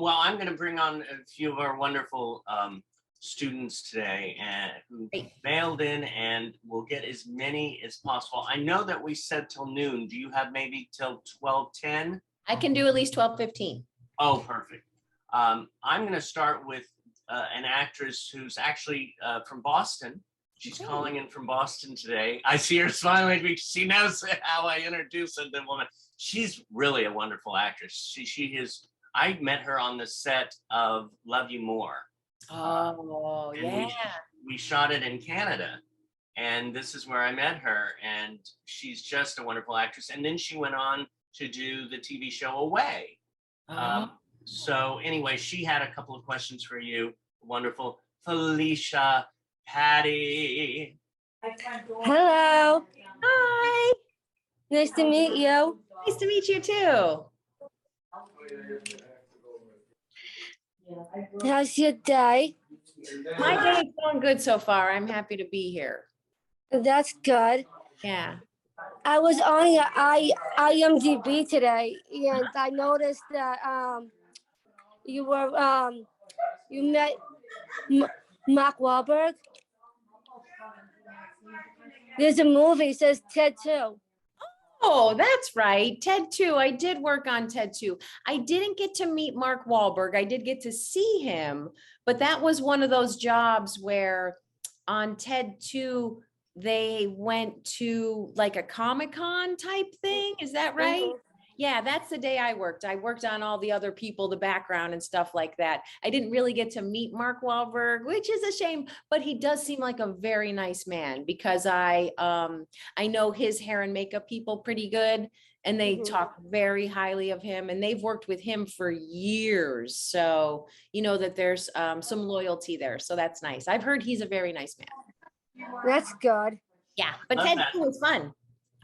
Well, I'm going to bring on a few of our wonderful students today and who Great. mailed in, and we'll get as many as possible. I know that we said till noon. Do you have maybe till 12:10? I can do at least 12:15. Oh, perfect. I'm going to start with an actress who's actually from Boston. She's Okay. calling in from Boston today. I see her smiling because she knows how I introduce the woman. She's really a wonderful actress. She is. I met her on the set of Love You More. Oh, And yeah. we shot it in Canada. And this is where I met her. And she's just a wonderful actress. And then she went on to do the TV show Away. So anyway, she had a couple of questions for you. Wonderful. Felicia, Patty. Hello. Hi. Nice to meet you. Nice to meet you too. How's your day? My day's going good so far. I'm happy to be here. That's good. Yeah. I was on your IMDb today, and I noticed that you were you met Mark Wahlberg. There's a movie, it says Ted 2. Oh, that's right. Ted 2. I did work on Ted 2. I didn't get to meet Mark Wahlberg. I did get to see him, but that was one of those jobs where on Ted 2, they went to like a Comic-Con type thing. Is that right? Mhm. Yeah, that's the day I worked. I worked on all the other people, the background and stuff like that. I didn't really get to meet Mark Wahlberg, which is a shame, but he does seem like a very nice man because I know his hair and makeup people pretty good, and they Mhm. talk very highly of him, and they've worked with him for years. So, you know that there's some loyalty there. So that's nice. I've heard he's a very nice man. That's good. Yeah, but Love Ted that. 2 was fun.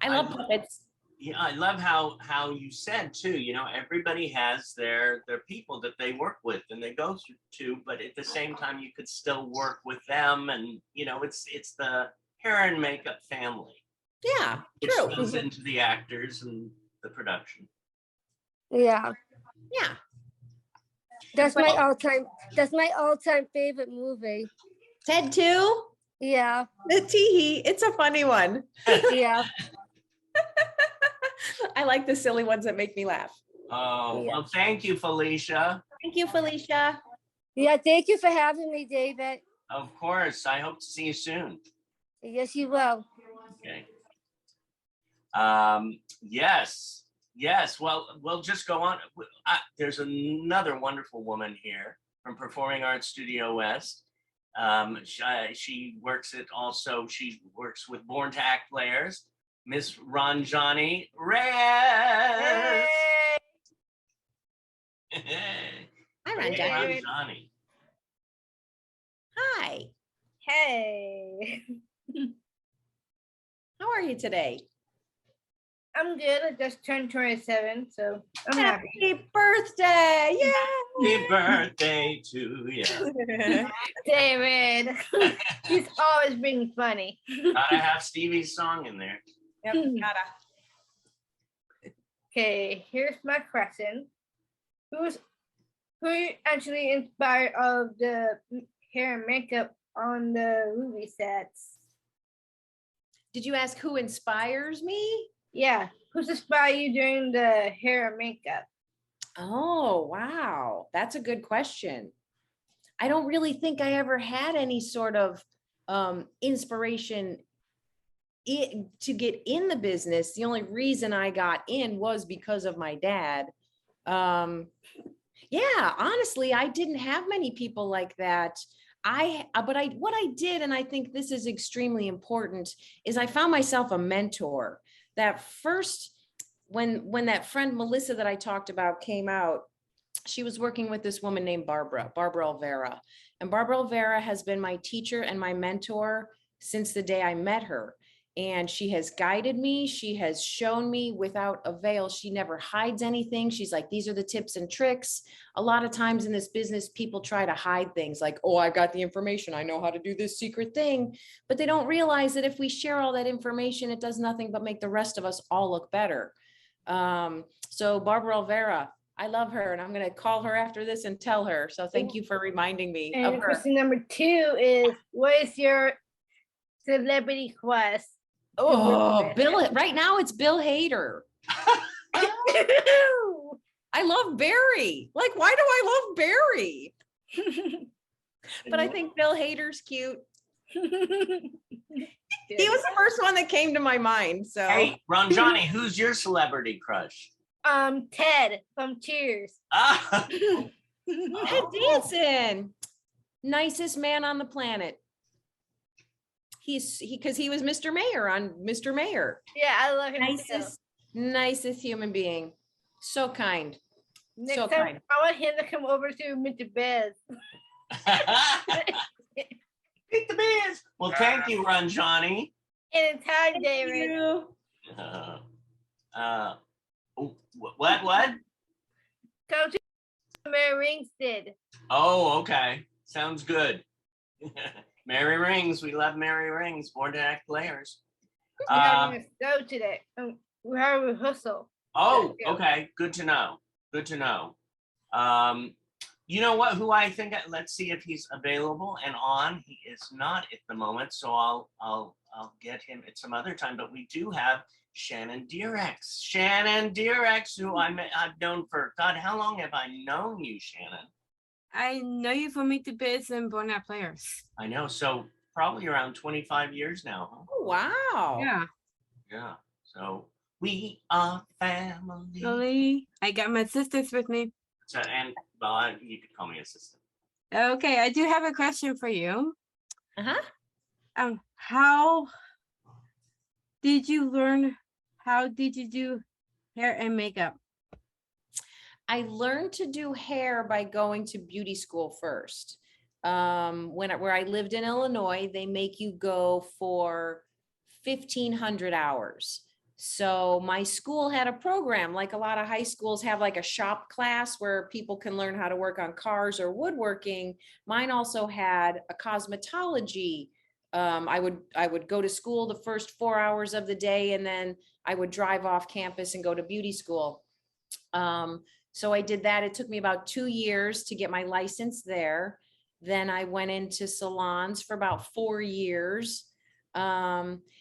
I love puppets. Yeah, I love how you said too, everybody has their people that they work with and they go to, but at the same time you could still work with them, and it's the hair and makeup family. Yeah, It true. goes into the actors and the production. Yeah. Yeah. That's my all-time favorite movie. Ted 2? Yeah. The teehee. It's a funny one. Yeah. I like the silly ones that make me laugh. Oh, Yeah. well, thank you, Felicia. Thank you, Felicia. Yeah, thank you for having me, David. Of course. I hope to see you soon. Yes, you will. Okay. Yes. Well, we'll just go on. There's another wonderful woman here from Performing Arts Studio West. She works with Born to Act players, Miss Ranjani Reyes. Hi, Ranjani. Ranjani. Hi. Hey, How are you today? I'm good. I just turned 27, so I'm happy. Happy birthday. Happy birthday to you. David, he's always being funny. Gotta have Stevie's song in there. Yep, gotta. Okay, here's my question. Who actually inspired of the hair and makeup on the movie sets? Did you ask who inspires me? Yeah, who's inspired you during the hair and makeup? Oh, wow. That's a good question. I don't really think I ever had any sort of inspiration to get in the business. The only reason I got in was because of my dad. Yeah, honestly, I didn't have many people like that. What I did, and I think this is extremely important, is I found myself a mentor. That first, when that friend Melissa that I talked about came out, she was working with this woman named Barbara Olvera. And Barbara Olvera has been my teacher and my mentor since the day I met her. And she has guided me. She has shown me without a veil. She never hides anything. She's like, these are the tips and tricks. A lot of times in this business, people try to hide things like, oh, I've got the information. I know how to do this secret thing. But they don't realize that if we share all that information, it does nothing but make the rest of us all look better. So Barbara Olvera, I love her and I'm gonna call her after this and tell her. So thank you for reminding me of And her. question number 2 is, what is your celebrity crush? Oh, Bill, right now it's Bill Hader. I love Barry. Like, why do I love Barry? But I think Bill Hader's cute. He was the first one that came to my mind. So Hey, Ranjani, who's your celebrity crush? Ted from Cheers. Ah, Ted Danson, nicest man on the planet. Because he was Mr. Mayor on Mr. Mayor. Yeah, I love him Nicest human being. So kind. too. Next so time, kind. I want him to come over to Mr. Bez. Beat the Bears. Well, thank you, Ranjani. Anytime, David. You. What? Come to Mary Ringsted. Oh, okay. Sounds good. Mary Rings. We love Mary Rings. Born to Act players. We're having a show today. We're having a rehearsal. Oh, Yeah. okay. Good to know. Good to know. You know what? Who I think? Let's see if he's available and on. He is not at the moment, so I'll get him at some other time. But we do have Shannon Dierex. Shannon Dierex, who I've known for God. How long have I known you, Shannon? I know you from Meet the Biz and Born Out Players. I know. So probably around 25 years now. Huh? Oh, wow. Yeah. Yeah. So we are family. Lily, I got my sisters with me. So, and well, you could call me assistant. Okay, I do have a question for you. Uh-huh. How did you learn? How did you do hair and makeup? I learned to do hair by going to beauty school first. Where I lived in Illinois, they make you go for 1,500 hours. So my school had a program, like a lot of high schools have like a shop class where people can learn how to work on cars or woodworking. Mine also had a cosmetology. I would go to school the first 4 hours of the day, and then I would drive off campus and go to beauty school. So I did that. It took me about 2 years to get my license there. Then I went into salons for about 4 years.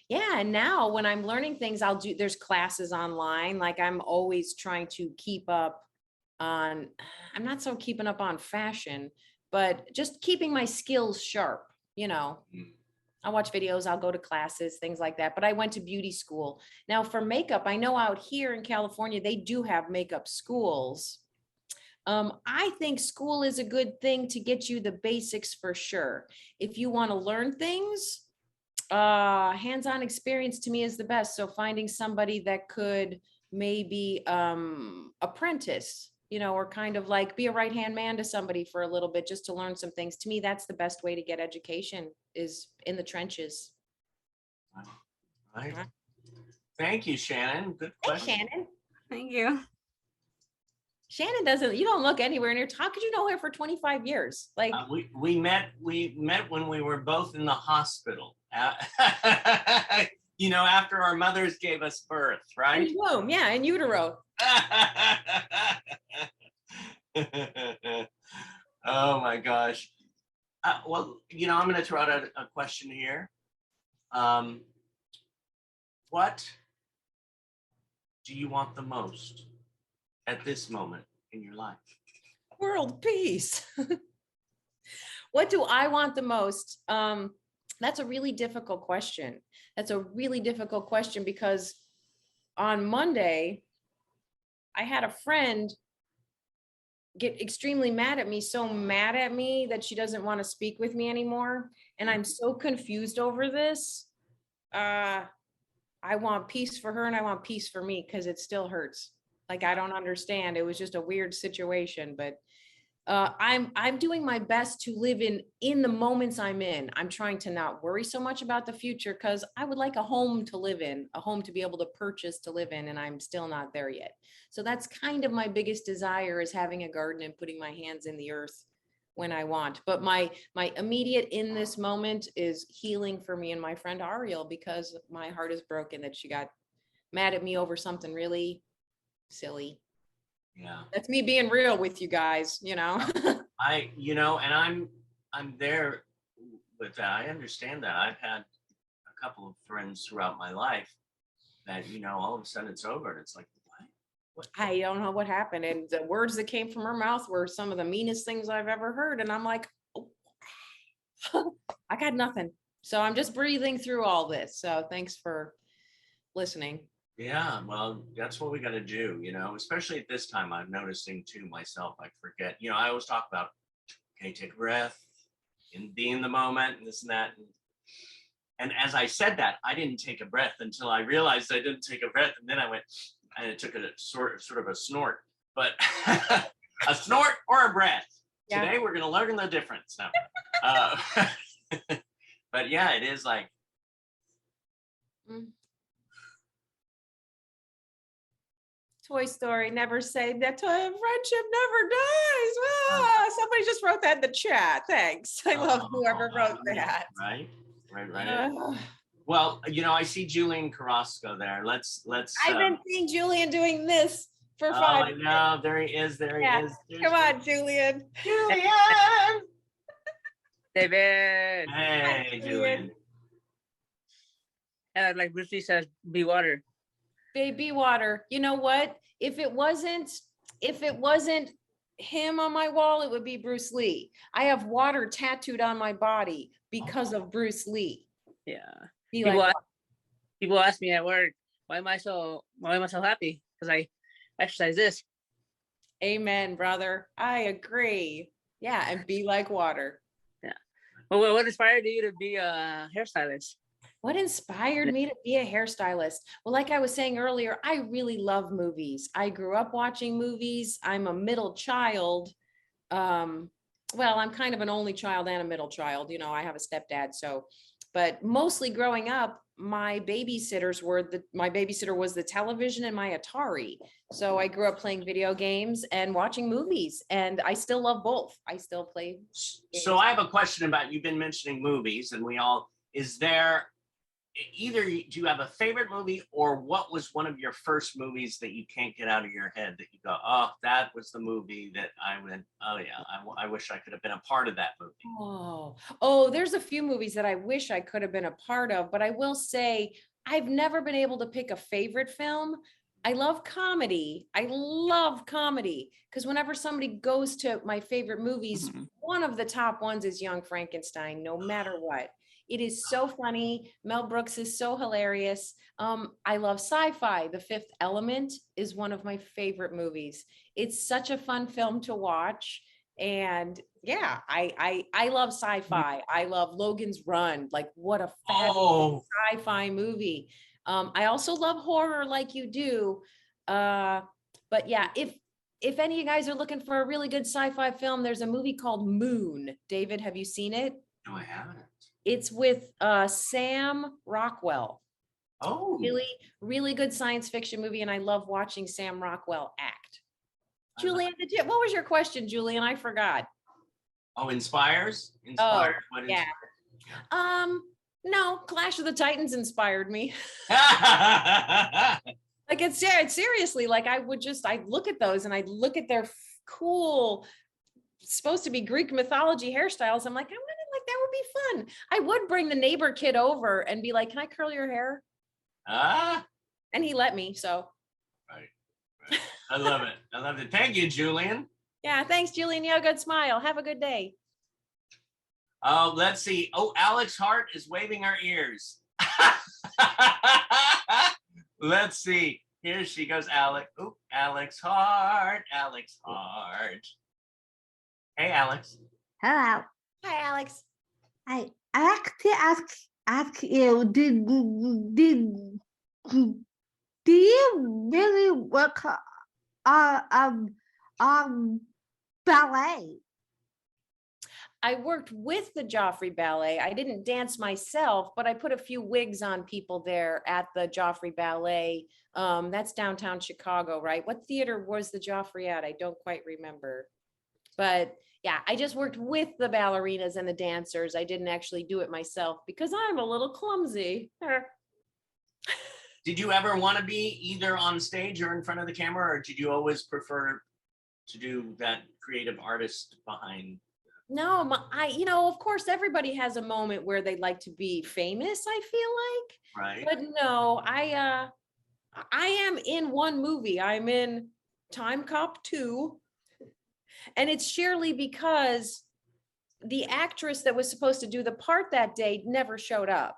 Yeah, and now when I'm learning things, there's classes online. Like I'm always trying to keep up on, I'm not so keeping up on fashion, but just keeping my skills sharp, you know. I'll watch videos, I'll go to classes, things like that. But I went to beauty school. Now for makeup, I know out here in California, they do have makeup schools. I think school is a good thing to get you the basics for sure. If you want to learn things, hands-on experience to me is the best. So finding somebody that could maybe apprentice, you know, or kind of like be a right-hand man to somebody for a little bit just to learn some things. To me, that's the best way to get education, is in the trenches. Right. Thank you, Shannon. Good Hey, question. Shannon. Thank you. Shannon you don't look anywhere near. How could you know her for 25 years? Like, We met when we were both in the hospital. You know, after our mothers gave us birth, right? in womb, yeah, in utero. Oh my gosh. Well, you know, I'm going to throw out a question here. What do you want the most at this moment in your life? World peace. What do I want the most? That's a really difficult question. That's a really difficult question because on Monday, I had a friend get extremely mad at me, so mad at me that she doesn't want to speak with me anymore. And I'm so confused over this. I want peace for her and I want peace for me because it still hurts. Like, I don't understand. It was just a weird situation, but I'm doing my best to live in the moments I'm in. I'm trying to not worry so much about the future because I would like a home to live in, a home to be able to purchase to live in, and I'm still not there yet. So that's kind of my biggest desire, is having a garden and putting my hands in the earth when I want. But my immediate in this moment is healing for me and my friend Ariel, because my heart is broken that she got mad at me over something really silly. Yeah. That's me being real with you guys, And I'm there with that. I understand that. I've had a couple of friends throughout my life that, all of a sudden it's over and it's like, what? I don't know what happened. And the words that came from her mouth were some of the meanest things I've ever heard. And I'm like, oh, I got nothing. So I'm just breathing through all this. So thanks for listening. Yeah, well, that's what we got to do, especially at this time. I'm noticing too myself. I forget, I always talk about, okay, take a breath and be in the moment and this and that. And as I said that, I didn't take a breath until I realized I didn't take a breath. And then I went, and it took a sort of a snort, but a snort or a breath. Yeah. Today, we're going to learn the difference. No. But yeah, it is like, Toy Story, never say that friendship never dies. Ah, somebody just wrote that in the chat. Thanks. I love whoever wrote that. Right. Ugh. Well, I see Julian Carrasco there. Let's. I've been seeing Julian doing this for Oh, 5 I years. know. There he is. There he Yeah. is. Come on, Julian. Julian. David. Hey, Julian. And like Bruce Lee says, be water. Baby water. You know what? If it wasn't him on my wall, it would be Bruce Lee. I have water tattooed on my body because of Bruce Lee. Yeah. Be People, like, people ask me at work, why am I so happy? Because I exercise this. amen, brother. I agree. Yeah, and be like water. Well, what inspired you to be a hairstylist? What inspired me to be a hairstylist? Well, like I was saying earlier, I really love movies. I grew up watching movies. I'm a middle child. Well, I'm kind of an only child and a middle child. I have a stepdad. But mostly growing up, my babysitter was the television and my Atari. So I grew up playing video games and watching movies, and I still love both. I still play. So I have a question about, you've been mentioning movies, and is there either, do you have a favorite movie, or what was one of your first movies that you can't get out of your head that you go, oh, that was the movie that I went, oh yeah, I wish I could have been a part of that movie. Oh, there's a few movies that I wish I could have been a part of, but I will say I've never been able to pick a favorite film. I love comedy. Because whenever somebody goes to my favorite movies, one of the top ones is Young Frankenstein, no matter what. It is so funny. Mel Brooks is so hilarious. I love sci-fi. The Fifth Element is one of my favorite movies. It's such a fun film to watch. And yeah, I love sci-fi. I love Logan's Run. Like, what a fabulous sci-fi movie. I also love horror like you do. But yeah, if any of you guys are looking for a really good sci-fi film, there's a movie called Moon. David, have you seen it? No, I haven't. It's with Sam Rockwell. Oh, Really, really good science fiction movie, and I love watching Sam Rockwell act. Julian, what was your question, Julian? I forgot. Oh, inspires. What is yeah. No, Clash of the Titans inspired me. Like, it's seriously, like I look at those and I look at their cool, supposed to be Greek mythology hairstyles. I'm like, that would be fun. I would bring the neighbor kid over and be like, can I curl your hair? And he let me, so. Right. I love it. Thank you, Julian. Yeah, thanks, Julian. You have a good smile. Have a good day. Let's see. Oh, Alex Hart is waving her ears. Let's see. Here she goes, Alex. Oh, Alex Hart. Hey, Alex. Hello. Hi, Alex. I like to ask you, do you really work on ballet? I worked with the Joffrey Ballet. I didn't dance myself, but I put a few wigs on people there at the Joffrey Ballet. That's downtown Chicago, right? What theater was the Joffrey at? I don't quite remember. But yeah, I just worked with the ballerinas and the dancers. I didn't actually do it myself because I'm a little clumsy. Did you ever want to be either on stage or in front of the camera, or did you always prefer to do that creative artist behind. No, of course, everybody has a moment where they'd like to be famous, I feel like. Right? But no, I am in one movie. I'm in Time Cop 2. And it's sheerly because the actress that was supposed to do the part that day never showed up.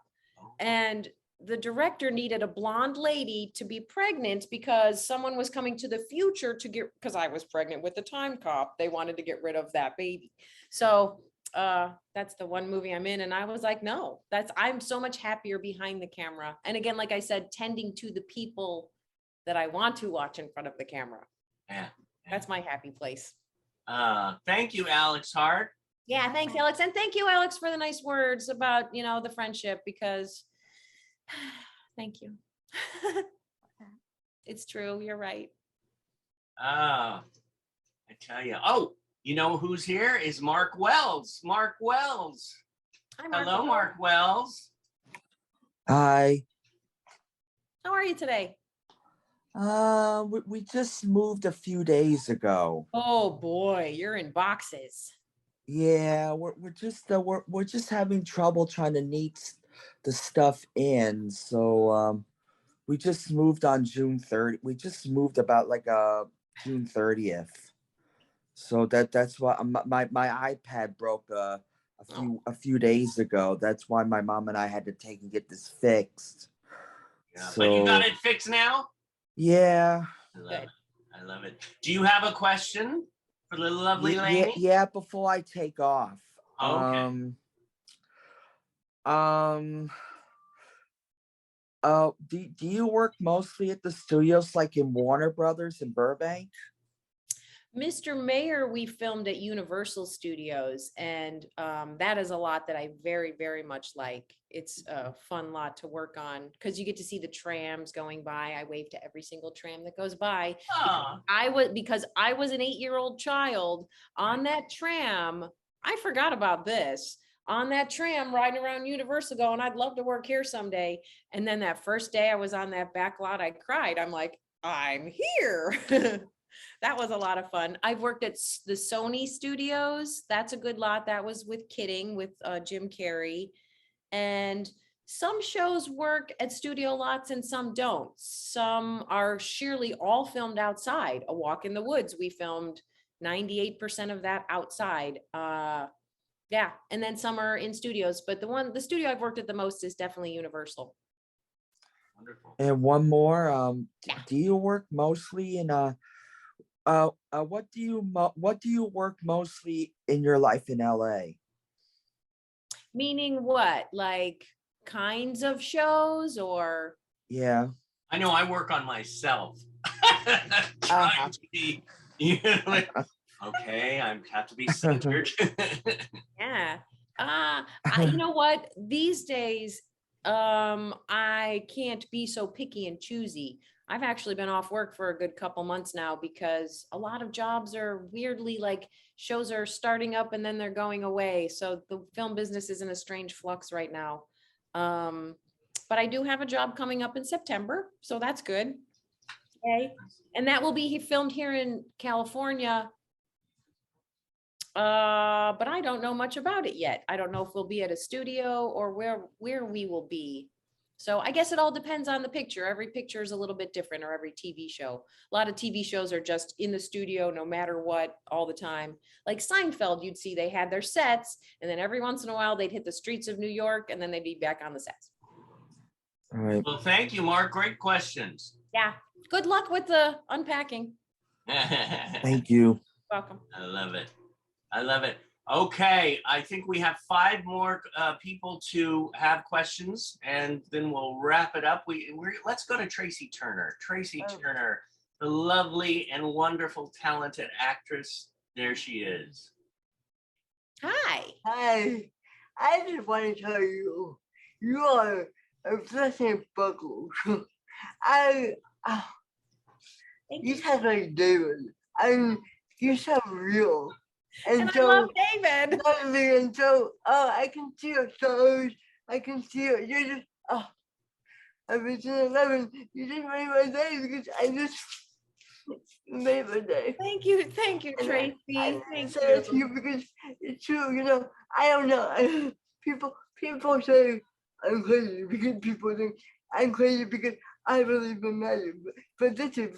And the director needed a blonde lady to be pregnant because someone was coming to the future because I was pregnant with the Time Cop. They wanted to get rid of that baby. So that's the one movie I'm in. And I was like, no, I'm so much happier behind the camera. And again, like I said, tending to the people that I want to watch in front of the camera. Yeah. That's my happy place. Thank you, Alex Hart. Yeah, thanks, Alex. And thank you, Alex, for the nice words about, the friendship, because thank you. It's true. You're right. I tell you. Oh, you know who's here is Mark Wells. Mark Wells. Hi, Mark. Hello, Mark Wells. Hi. How are you today? We just moved a few days ago. Oh boy, you're in boxes. Yeah, we're just having trouble trying to neat the stuff in. So we just moved on June 30th. We just moved about like June 30th. So that's why my iPad broke a few days ago. That's why my mom and I had to take and get this fixed. Yeah, but you got it fixed now? Yeah. I love it. I love it. Do you have a question for the lovely lady? Yeah, before I take off. Oh, okay. Do you work mostly at the studios like in Warner Brothers in Burbank? Mr. Mayor, we filmed at Universal Studios, and that is a lot that I very, very much like. It's a fun lot to work on because you get to see the trams going by. I wave to every single tram that goes by. Because I was an 8-year-old child on that tram. I forgot about this. On that tram riding around Universal going, I'd love to work here someday. And then that first day I was on that back lot, I cried. I'm like, I'm here. That was a lot of fun. I've worked at the Sony studios. That's a good lot. That was with Kidding with Jim Carrey. And some shows work at studio lots and some don't. Some are sheerly all filmed outside. A Walk in the Woods, we filmed 98% of that outside. Yeah, and then some are in studios, but the studio I've worked at the most is definitely Universal. wonderful. And one more, Yeah. do you work mostly in what do you work mostly in your life in LA? Meaning what? Like kinds of shows or? Yeah. I know I work on myself. Trying to be, okay, I have to be centered. Yeah. You know what? These days, I can't be so picky and choosy. I've actually been off work for a good couple months now because a lot of jobs are weirdly like shows are starting up and then they're going away. So the film business is in a strange flux right now. But I do have a job coming up in September, so that's good. Okay. And that will be filmed here in California. But I don't know much about it yet. I don't know if we'll be at a studio or where we will be. So I guess it all depends on the picture. Every picture is a little bit different, or every TV show. A lot of TV shows are just in the studio no matter what all the time. Like Seinfeld, you'd see they had their sets, and then every once in a while they'd hit the streets of New York, and then they'd be back on the sets. All right. Well, thank you, Mark. Great questions. Yeah. Good luck with the unpacking. Thank you. Welcome. I love it. I love it. Okay, I think we have 5 more people to have questions, and then we'll wrap it up. Let's go to Tracy Turner. Tracy Turner, the lovely and wonderful, talented actress. There she is. Hi. Hi, I just want to tell you, you are a blessing buckle. You sound like David. You sound real. And I love David. And so, I can see your stars. I can see you. You're just, I've been 11. You just made my day because Labor Day. Thank you, And Tracy. I Thank say that to you. you because it's true, you know. I don't know. People say I'm crazy because people think I'm crazy because I believe in magic. But this is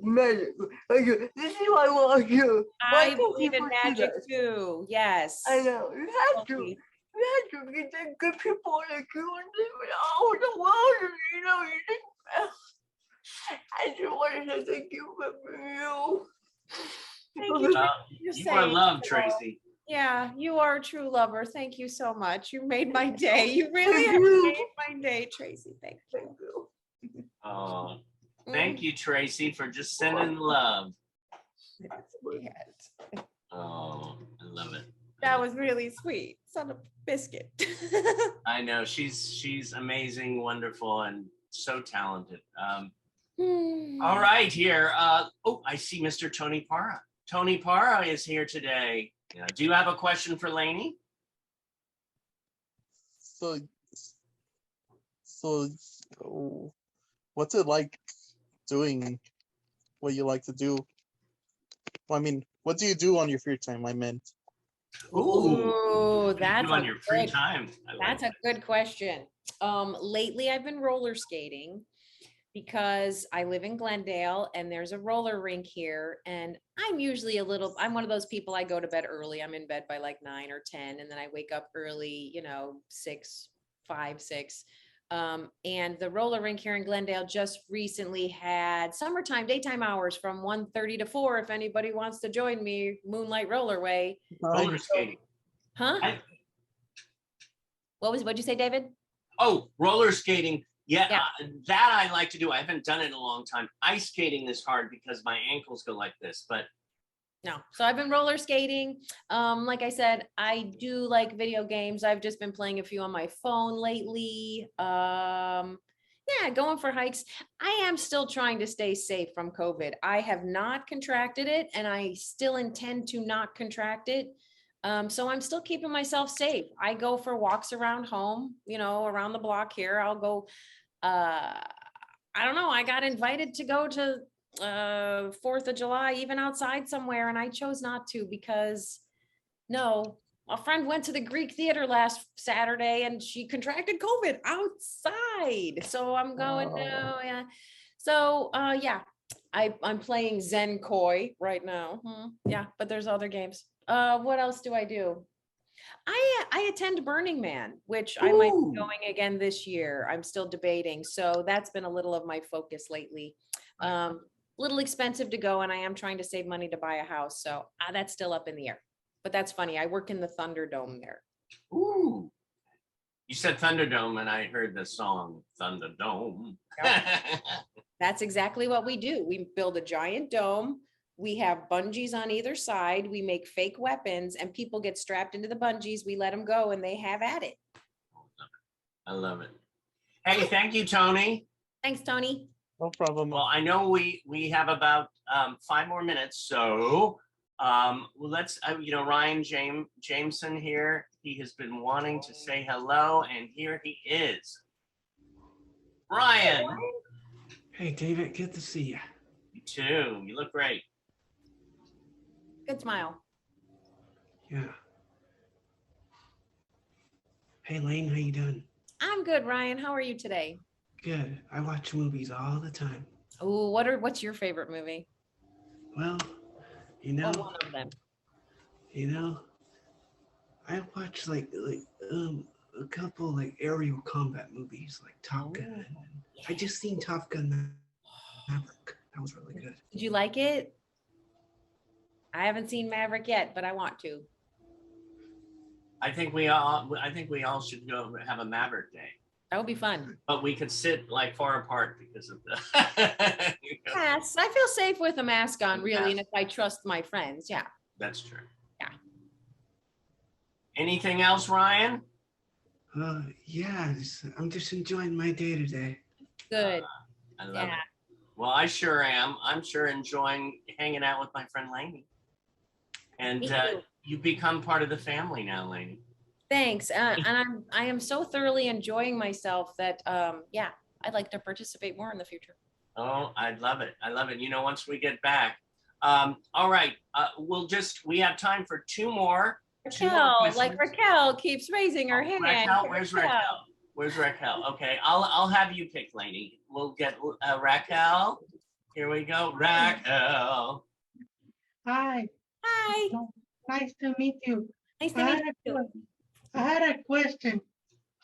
magic. Like, this is why I want you. Why I can't believe in people see magic that? too. Yes. I know. You have to. Totally. You have to because they're good people like you and live all over the world. And, you know, you just, I just want to say thank you for you. Thank you, Uh, You're you are saying loved, so. Tracy. Yeah, you are a true lover. Thank you so much. You made my day. You really Thank have you. made my day, Tracy. Thank you. Thank you. Oh, thank you, Tracy, for just sending love. Yes. Oh, I love it. That was really sweet. Son of a biscuit. I know she's amazing, wonderful, and so talented. All right, here. Oh, I see Mr. Tony Para. Tony Para is here today. Do you have a question for Lainey? So, so, what's it like doing what you like to do? Well, I mean, what do you do on your free time? I meant. Ooh, Ooh, what do you that's do on a your free good- time. I like That's a good question. Lately I've been roller skating because I live in Glendale and there's a roller rink here. And I'm usually I'm one of those people, I go to bed early. I'm in bed by like 9 or 10, and then I wake up early, 6, 5, 6. And the roller rink here in Glendale just recently had summertime daytime hours from 1:30 to 4. If anybody wants to join me, Moonlight Rollerway. roller skating. Huh? What'd you say, David? Oh, roller skating. Yeah, Yeah. That I like to do. I haven't done it in a long time. Ice skating is hard because my ankles go like this, but No. So I've been roller skating. Like I said, I do like video games. I've just been playing a few on my phone lately. Yeah, going for hikes. I am still trying to stay safe from COVID. I have not contracted it and I still intend to not contract it. So I'm still keeping myself safe. I go for walks around home, around the block here. I'll go, I don't know. I got invited to go to 4th of July, even outside somewhere, and I chose not to because no, a friend went to the Greek theater last Saturday and she contracted COVID outside. So I'm going, no, yeah. So yeah, I'm playing Zen Koi right now. Yeah, but there's other games. What else do I do? I attend Burning Man, which I might Ooh. be going again this year. I'm still debating. So that's been a little of my focus lately. Little expensive to go, and I am trying to save money to buy a house. So that's still up in the air. But that's funny. I work in the Thunderdome there. ooh. You said Thunderdome, and I heard the song Thunderdome. That's exactly what we do. We build a giant dome. We have bungees on either side. We make fake weapons and people get strapped into the bungees. We let them go and they have at it. I love it. Hey, thank you, Tony. Thanks, Tony. No problem. Well, I know we have about 5 more minutes, so let's Ryan Jameson here. He has been wanting to say hello, and here he is. Ryan. Hey, David, good to see you. You too. You look great. Good smile. Yeah. Hey, Lane, how you doing? I'm good, Ryan. How are you today? Good. I watch movies all the time. Oh, what's your favorite movie? Well, Or one of them. I watch like a couple like aerial combat movies like Top Gun. I just seen Top Gun Maverick. That was really good. Did you like it? I haven't seen Maverick yet, but I want to. I think we all should go have a Maverick day. That would be fun. But we could sit like far apart because of the. Yes, I feel safe with a mask on, really, and if I trust my friends, yeah. That's true. Yeah. Anything else, Ryan? Yeah, I'm just enjoying my day today. Good. I love it. Well, I sure am. I'm sure enjoying hanging out with my friend Lainey. And Me too. you become part of the family now, Lainey. Thanks. And I am so thoroughly enjoying myself that yeah, I'd like to participate more in the future. Oh, I love it. I love it. You know, once we get back. All right. We have time for two more. Raquel, like questions. Raquel keeps raising her hand. Raquel, where's Raquel? Where's Raquel? Okay, I'll have you pick, Lainey. We'll get Raquel. Here we go. Raquel. Hi, Hi. nice to meet you. Nice to I meet had a you. que- I had a question.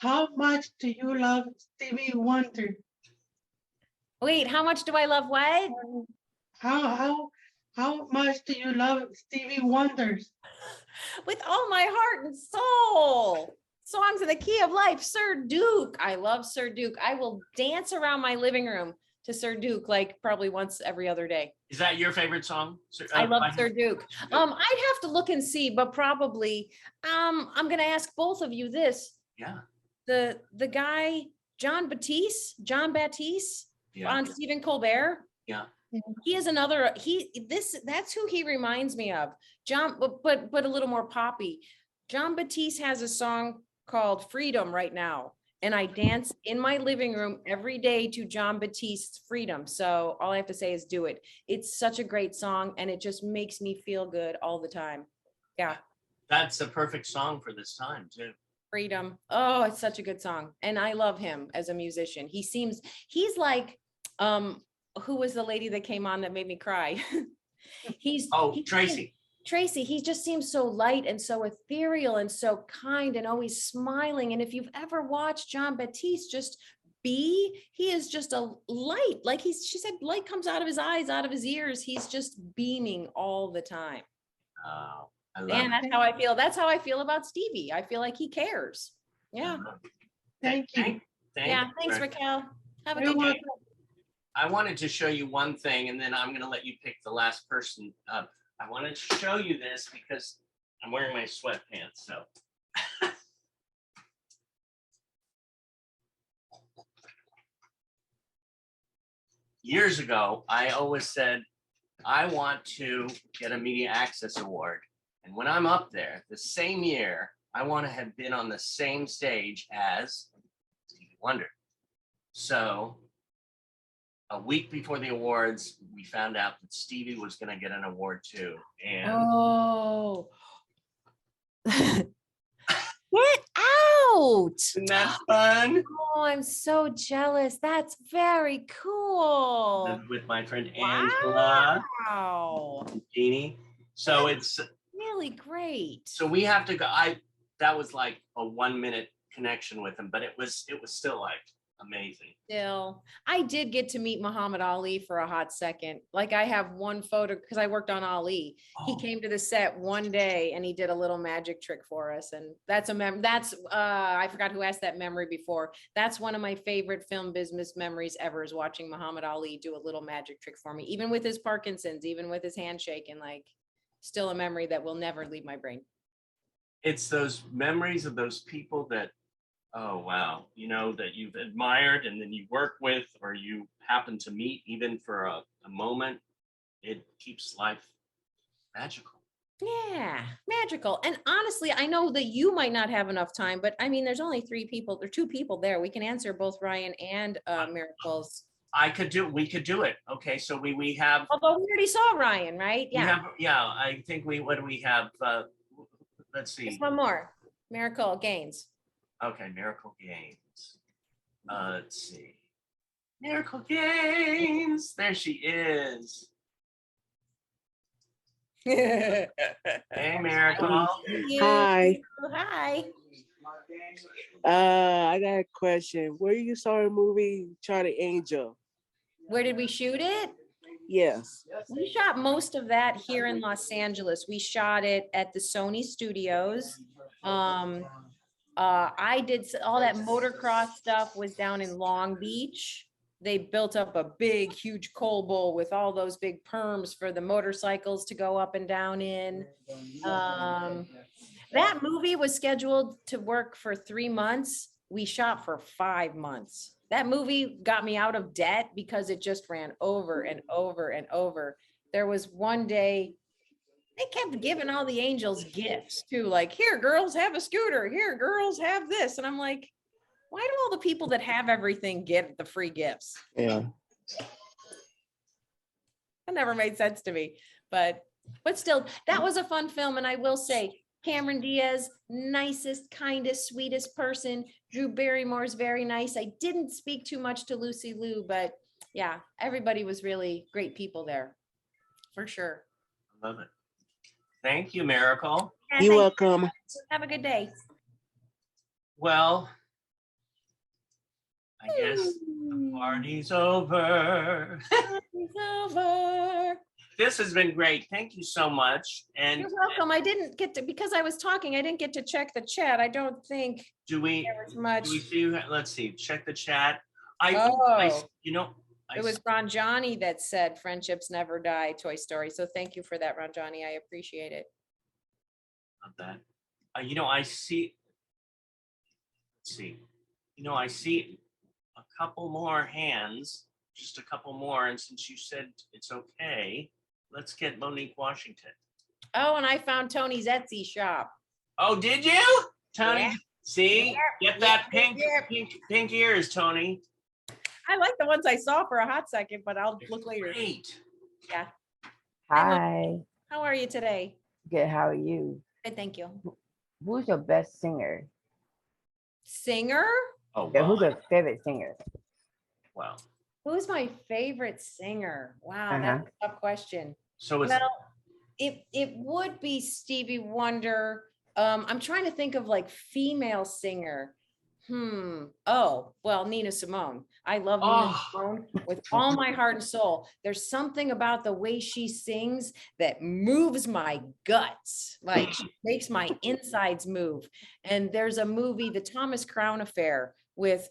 How much do you love Stevie Wonder? Wait, how much do I love what? How much do you love Stevie Wonders? With all my heart and soul. Songs in the Key of Life, Sir Duke. I love Sir Duke. I will dance around my living room to Sir Duke like probably once every other day. Is that your favorite song? I love Sir Duke. I'd have to look and see, but probably I'm gonna ask both of you this. Yeah. The guy, John Batiste Yeah. on Stephen Colbert. Yeah. He is another, that's who he reminds me of. John, but a little more poppy. John Batiste has a song called Freedom right now. And I dance in my living room every day to John Batiste's Freedom. So all I have to say is do it. It's such a great song and it just makes me feel good all the time. Yeah. That's a perfect song for this time too. Freedom. Oh, it's such a good song. And I love him as a musician. He's like, who was the lady that came on that made me cry? He's Tracy. Tracy, he just seems so light and so ethereal and so kind and always smiling. And if you've ever watched John Batiste just be, he is just a light. Like she said, light comes out of his eyes, out of his ears. He's just beaming all the time. Oh, I love And that's how I feel. That's how I feel about Stevie. I feel like he cares. Yeah. Thank you. Yeah. Thanks, Raquel. Have a You're good day. welcome. I wanted to show you one thing, and then I'm going to let you pick the last person up. I wanted to show you this because I'm wearing my sweatpants. So years ago, I always said, I want to get a media access award. And when I'm up there the same year, I want to have been on the same stage as Stevie Wonder. So a week before the awards, we found out that Stevie was going to get an award too. And Oh. Get out. isn't that fun? Oh, I'm so jealous. That's very cool. With my friend Angela Wow. and Jeannie. So it's Really great. so we have to go. That was like a 1 minute connection with him, but it was still like amazing. Still, I did get to meet Muhammad Ali for a hot second. Like I have one photo because I worked on Ali. He came to the set one day and he did a little magic trick for us. And that's I forgot who asked that memory before. That's one of my favorite film business memories ever is watching Muhammad Ali do a little magic trick for me, even with his Parkinson's, even with his handshake, and like still a memory that will never leave my brain. It's those memories of those people that, oh wow, you know, that you've admired and then you work with or you happen to meet even for a moment. It keeps life magical. Yeah, magical. And honestly, I know that you might not have enough time, but I mean, there's only two people there. We can answer both Ryan and Miracles. We could do it. Okay, so we have. Although we already saw Ryan, right? Yeah. I think what do we have? Let's see. Just one more. Miracle Gaines. Okay, Miracle Gaines. Let's see. Miracle Gaines. There she is. Hey, Miracle. Hi. Hi. I got a question. Where you saw the movie Charlie Angel? Where did we shoot it? Yes. We shot most of that here in Los Angeles. We shot it at the Sony Studios. I did all that motocross stuff was down in Long Beach. They built up a big, huge coal bowl with all those big perms for the motorcycles to go up and down in. That movie was scheduled to work for 3 months. We shot for 5 months. That movie got me out of debt because it just ran over and over and over. There was one day they kept giving all the angels gifts too. Like, here, girls, have a scooter. Here, girls, have this. And I'm like, why do all the people that have everything get the free gifts? Yeah. That never made sense to me, but still, that was a fun film. And I will say, Cameron Diaz, nicest, kindest, sweetest person. Drew Barrymore's very nice. I didn't speak too much to Lucy Liu, but yeah, everybody was really great people there, for sure. I love it. Thank you, Miracle. Yeah, You're thank you. welcome. Have a good day. Well, I guess the party's over. It's over. This has been great. Thank you so much. And You're welcome. I didn't get to, because I was talking, I didn't get to check the chat. I don't think do we there was much. do we see? Let's see. Check the chat. I Oh. you know, I It was Ranjani that said friendships never die, Toy Story. So thank you for that, Ranjani. I appreciate it. love that. You know, I see. Let's see. You know, I see a couple more hands, just a couple more. And since you said it's okay, let's get Monique Washington. Oh, and I found Tony's Etsy shop. Oh, did you, Tony? Yeah. See, get that Yeah. pink ears, Tony. I like the ones I saw for a hot second, but I'll look later. Great. Yeah. Hi, How are you today? good. How are you? Good, thank you. Who's your best singer? Singer? Oh, Yeah, wow. who's your favorite singer? Wow. Who's my favorite singer? Wow, Uh-huh. that's a tough question. So it's Well, it would be Stevie Wonder. I'm trying to think of like female singer. Oh, well, Nina Simone. I love Nina Oh. Simone with all my heart and soul. There's something about the way she sings that moves my guts, like she makes my insides move. And there's a movie, The Thomas Crown Affair, with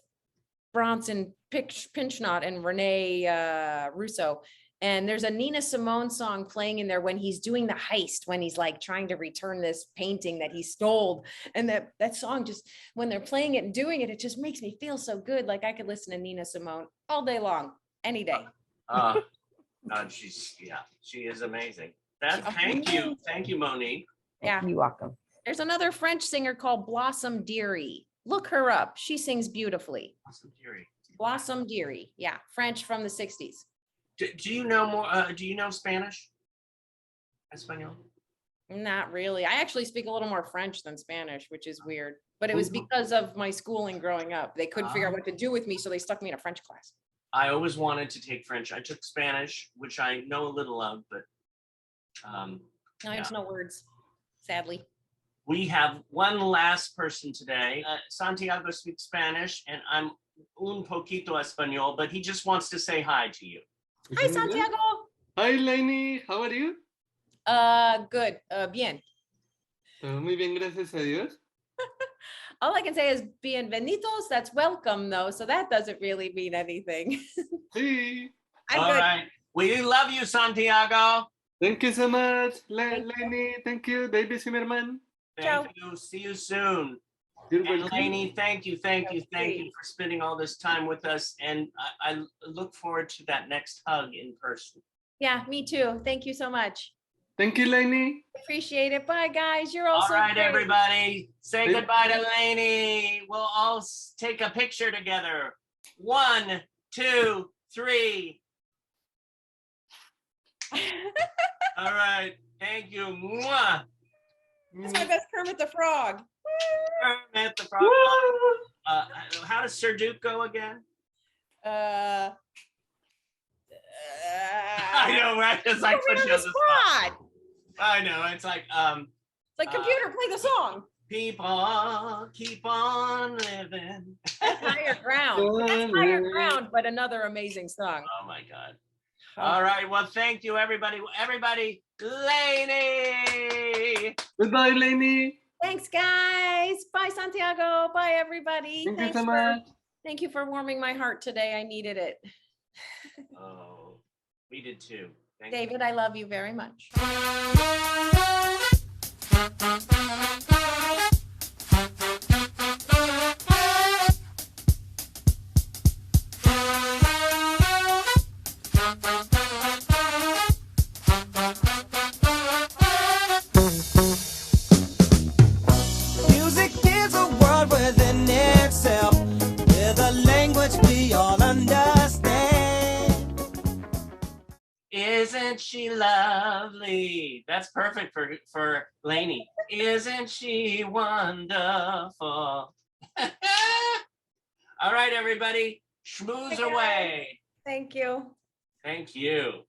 Bronson Pinchot and Renee Russo. And there's a Nina Simone song playing in there when he's doing the heist, when he's like trying to return this painting that he stole. And that song just, when they're playing it and doing it, it just makes me feel so good. Like I could listen to Nina Simone all day long, any day. she is amazing. Thank you, Monique. Yeah. You're welcome. There's another French singer called Blossom Dearie. Look her up. She sings beautifully. Awesome, Jerry. Blossom Dearie. Yeah. French from the 60s. Do you know more? Do you know Spanish? Espanol? Not really. I actually speak a little more French than Spanish, which is weird. But it was because of my schooling growing up. They couldn't figure out what to do with me, so they stuck me in a French class. I always wanted to take French. I took Spanish, which I know a little of, but No, there's no words, sadly. we have one last person today. Santiago speaks Spanish, and I'm un poquito español, but he just wants to say hi to you. Hi, Santiago. Hi, Lainey. How are you? Good. Bien. Muy bien, gracias a Dios. All I can say is bienvenidos. That's welcome, though. So that doesn't really mean anything. Sí. I'm All good. right. We love you, Santiago. Thank you so much, Lainey. Thank you, David Zimmerman. Thank you. See you soon. You're And welcome. Lainey, thank you for spending all this time with us. And I look forward to that next hug in person. Yeah, me too. Thank you so much. Thank you, Lainey. Appreciate it. Bye, guys. You're All also right, great. everybody. Say Thank goodbye to Lainey. We'll all take a picture together. 1, 2, 3. All right. Thank you. Mwah. That's my best Kermit the Frog. Kermit the Frog. How does Sir Duke go again? I I know, right? It's like put me put on you the on the spot. spot. I know. It's like It's like computer, play the song. people keep on living. That's Higher Ground. That's Higher Ground, but another amazing song. Oh my God. All right. Well, thank you, everybody. Everybody, Lainey. Goodbye, Lainey. Thanks, guys. Bye, Santiago. Bye, everybody. Thank you Thanks so for- much. Thank you for warming my heart today. I needed it. Oh, we did too. Thank you. David, I love you very much. Music is a world within itself, with a language we all understand. Isn't she lovely? That's perfect for Lainey. Isn't she wonderful? All right, everybody, schmooze away. Thank you. Thank you.